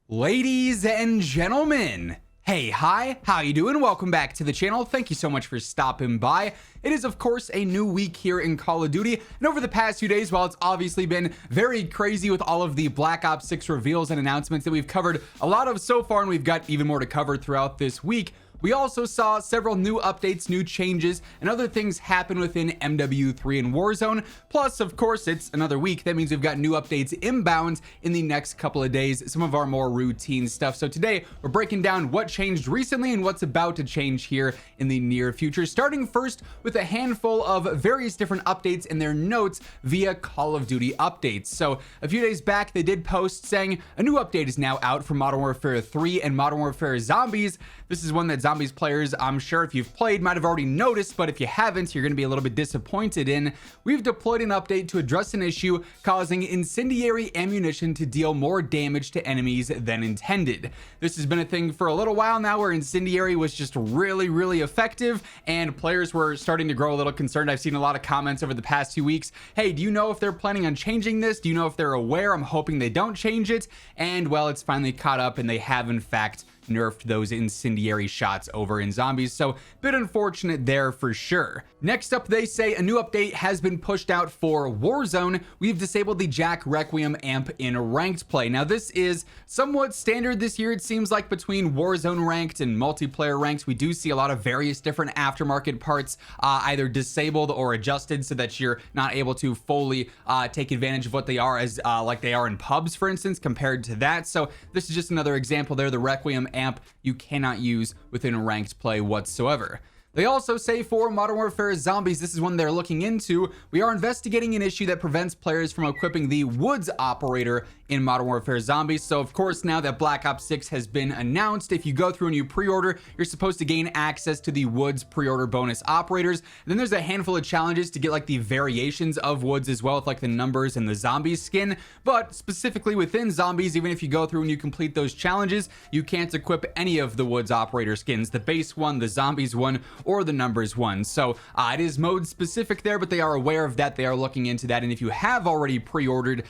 Ladies and gentlemen, hey, hi, how you doing? Welcome back to the channel. Thank you so much for stopping by. It is, of course, a new week here in Call of Duty, and over the past few days, while it's obviously been very crazy with all of the Black Ops 6 reveals and announcements that we've covered a lot of so far, and we've got even more to cover throughout this week, we also saw several new updates, new changes, and other things happen within MW3 and Warzone. Plus, of course, it's another week. That means we've got new updates inbound in the next couple of days, some of our more routine stuff. So today, we're breaking down what changed recently and what's about to change here in the near future, starting first with a handful of various different updates and their notes via Call of Duty updates. So a few days back, they did post saying a new update is now out for Modern Warfare 3 and Modern Warfare Zombies. This is one that Zombies players, I'm sure if you've played, might have already noticed, but if you haven't, you're going to be a little bit disappointed in. We've deployed an update to address an issue causing incendiary ammunition to deal more damage to enemies than intended. This has been a thing for a little while now, where incendiary was just really effective, and players were starting to grow a little concerned. I've seen a lot of comments over the past 2 weeks. Hey, do you know if they're planning on changing this? Do you know if they're aware? I'm hoping they don't change it. And well, it's finally caught up, and they have in fact nerfed those incendiary shots over in Zombies, so bit unfortunate there for sure. Next up, they say a new update has been pushed out for Warzone. We've disabled the Jack Requiem amp in ranked play. Now this is somewhat standard this year, it seems like, between Warzone ranked and multiplayer ranks. We do see a lot of various different aftermarket parts either disabled or adjusted so that you're not able to fully take advantage of what they are as like they are in pubs, for instance, compared to that. So this is just another example there. The Requiem amp you cannot use within ranked play whatsoever. They also say for Modern Warfare Zombies, this is one they're looking into. We are investigating an issue that prevents players from equipping the Woods operator in Modern Warfare Zombies. So of course, now that Black Ops 6 has been announced, if you go through and you pre-order, you're supposed to gain access to the Woods pre-order bonus operators. And then there's a handful of challenges to get like the variations of Woods as well, with like the numbers and the Zombies skin. But specifically within Zombies, even if you go through and you complete those challenges, you can't equip any of the Woods operator skins, the base one, the Zombies one, or the numbers one. So it is mode specific there, but they are aware of that. They are looking into that, and if you have already pre-ordered,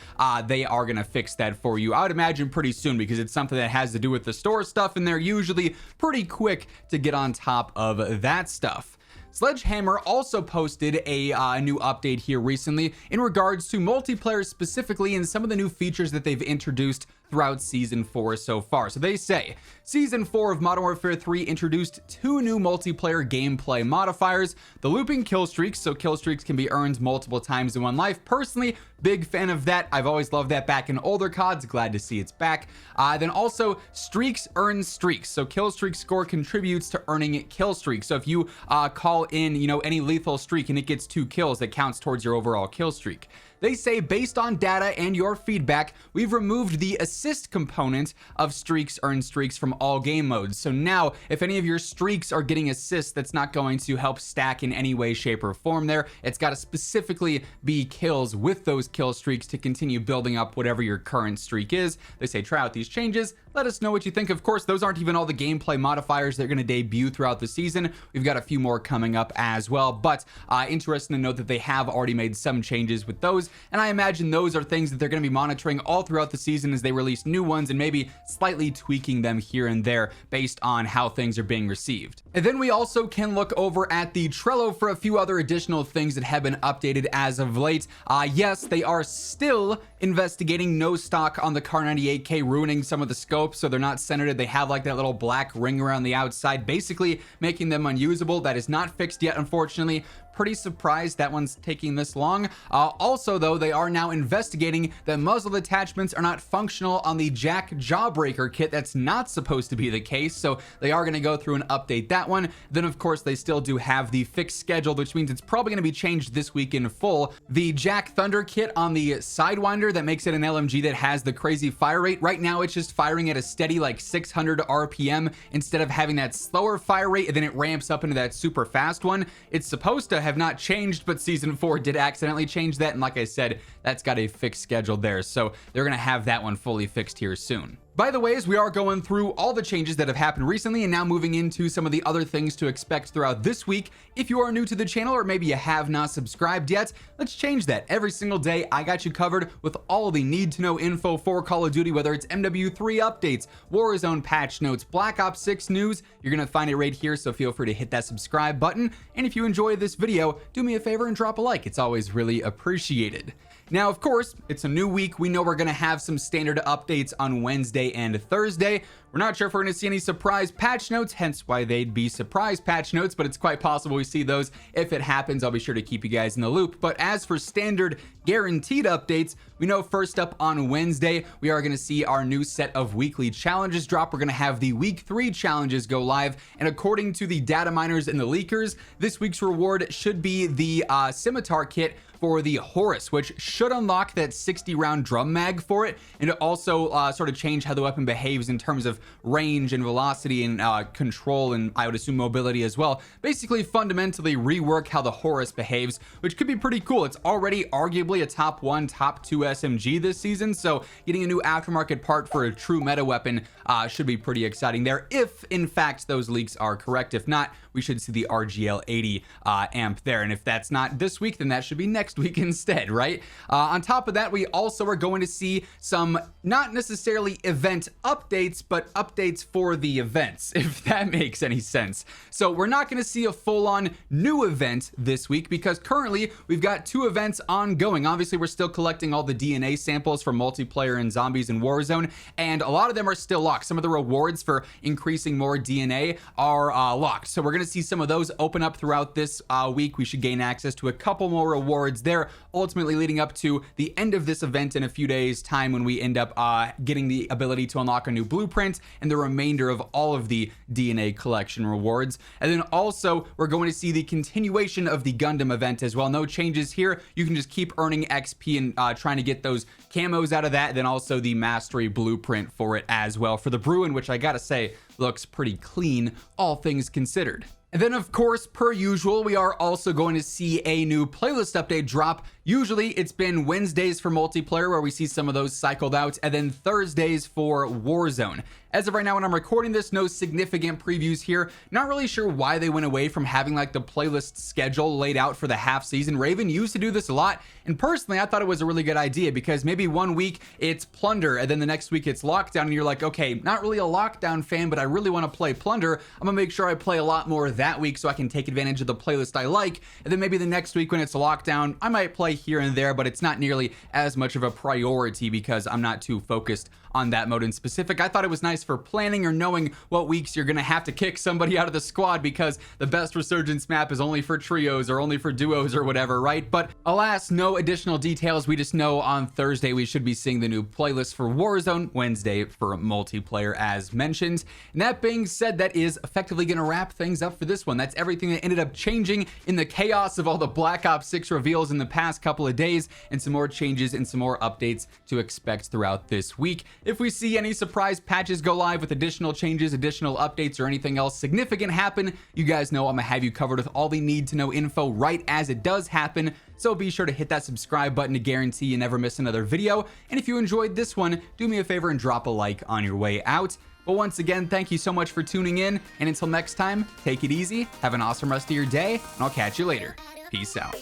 they are going to fix that for you, I would imagine pretty soon, because it's something that has to do with the store stuff, and they're usually pretty quick to get on top of that stuff. Sledgehammer also posted a new update here recently in regards to multiplayer specifically, and some of the new features that they've introduced throughout Season 4 so far. So they say, Season 4 of Modern Warfare 3 introduced 2 new multiplayer gameplay modifiers. The looping kill streaks, so kill streaks can be earned multiple times in one life. Personally, big fan of that. I've always loved that back in older CODs. Glad to see it's back. Then also, streaks earn streaks. So kill streak score contributes to earning kill streaks. So if you call in, any lethal streak and it gets 2 kills, that counts towards your overall kill streak. They say, based on data and your feedback, we've removed the assist component of streaks earn streaks from all game modes. So now, if any of your streaks are getting assists, that's not going to help stack in any way, shape, or form there. It's got to specifically be kills with those kill streaks to continue building up whatever your current streak is. They say, try out these changes. Let us know what you think. Of course, those aren't even all the gameplay modifiers that are going to debut throughout the season. We've got a few more coming up as well, but interesting to note that they have already made some changes with those, and I imagine those are things that they're going to be monitoring all throughout the season as they release new ones, and maybe slightly tweaking them here and there based on how things are being received. And then we also can look over at the Trello for a few other additional things that have been updated as of late. Yes, they are still investigating no stock on the Kar 98K, ruining some of the scope, so they're not centered. They have like that little black ring around the outside, basically making them unusable. That is not fixed yet, unfortunately. Pretty surprised that one's taking this long. Also though, they are now investigating that muzzle attachments are not functional on the Jack Jawbreaker kit. That's not supposed to be the case, so they are going to go through and update that one. Then of course they still do have the fixed schedule, which means it's probably going to be changed this week in full. The Jack Thunder kit on the Sidewinder that makes it an LMG that has the crazy fire rate. Right now it's just firing at a steady like 600 RPM instead of having that slower fire rate, and then it ramps up into that super fast one. It's supposed to have not changed, but Season 4 did accidentally change that, and like I said, that's got a fixed schedule there, so they're gonna have that one fully fixed here soon. By the way, as we are going through all the changes that have happened recently and now moving into some of the other things to expect throughout this week, if you are new to the channel or maybe you have not subscribed yet, let's change that. Every single day, I got you covered with all the need-to-know info for Call of Duty, whether it's MW3 updates, Warzone patch notes, Black Ops 6 news. You're going to find it right here, so feel free to hit that subscribe button. And if you enjoyed this video, do me a favor and drop a like. It's always really appreciated. Now, of course, it's a new week. We know we're going to have some standard updates on Wednesday and Thursday. We're not sure if we're going to see any surprise patch notes, hence why they'd be surprise patch notes, but it's quite possible we see those. If it happens, I'll be sure to keep you guys in the loop. But as for standard guaranteed updates, we know first up on Wednesday, we are going to see our new set of weekly challenges drop. We're going to have the week 3 challenges go live. And according to the data miners and the leakers, this week's reward should be the scimitar kit for the Horus, which should unlock that 60 round drum mag for it, and it also sort of change how the weapon behaves in terms of range and velocity and control, and I would assume mobility as well. Basically fundamentally rework how the Horus behaves, which could be pretty cool. It's already arguably a top 1, top 2 SMG this season, so getting a new aftermarket part for a true meta weapon should be pretty exciting there, if in fact those leaks are correct. If not, we should see the RGL 80 amp there, and if that's not this week, then that should be next week instead, right? On top of that, we also are going to see some not necessarily event updates, but updates for the events, if that makes any sense. So we're not going to see a full-on new event this week because currently we've got 2 events ongoing. Obviously, we're still collecting all the DNA samples for multiplayer and zombies in Warzone, and a lot of them are still locked. Some of the rewards for increasing more DNA are locked. So we're going to see some of those open up throughout this week. We should gain access to a couple more rewards there, ultimately leading up to the end of this event in a few days time when we end up getting the ability to unlock a new blueprint and the remainder of all of the DNA collection rewards. And then also we're going to see the continuation of the Gundam event as well. No changes here. You can just keep earning XP and trying to get those camos out of that, and then also the mastery blueprint for it as well for the Bruin, which I gotta say looks pretty clean, all things considered. And then, of course, per usual, we are also going to see a new playlist update drop. Usually, it's been Wednesdays for multiplayer, where we see some of those cycled out, and then Thursdays for Warzone. As of right now, when I'm recording this, no significant previews here. Not really sure why they went away from having like the playlist schedule laid out for the half season. Raven used to do this a lot, and personally, I thought it was a really good idea because maybe one week it's Plunder, and then the next week it's Lockdown, and you're like, okay, not really a Lockdown fan, but I really want to play Plunder. I'm gonna make sure I play a lot more that week so I can take advantage of the playlist I like, and then maybe the next week when it's Lockdown, I might play here and there, but it's not nearly as much of a priority because I'm not too focused on that mode in specific. I thought it was nice for planning or knowing what weeks you're gonna have to kick somebody out of the squad because the best resurgence map is only for trios or only for duos or whatever, right? But alas, no additional details. We just know on Thursday we should be seeing the new playlist for Warzone, Wednesday for multiplayer as mentioned. And that being said, that is effectively gonna wrap things up for this one. That's everything that ended up changing in the chaos of all the Black Ops 6 reveals in the past couple of days, and some more changes and some more updates to expect throughout this week. If we see any surprise patches go live with additional changes, additional updates, or anything else significant happen, you guys know I'm gonna have you covered with all the need-to-know info right as it does happen. So be sure to hit that subscribe button to guarantee you never miss another video. And if you enjoyed this one, do me a favor and drop a like on your way out. But once again, thank you so much for tuning in. And until next time, take it easy, have an awesome rest of your day, and I'll catch you later. Peace out.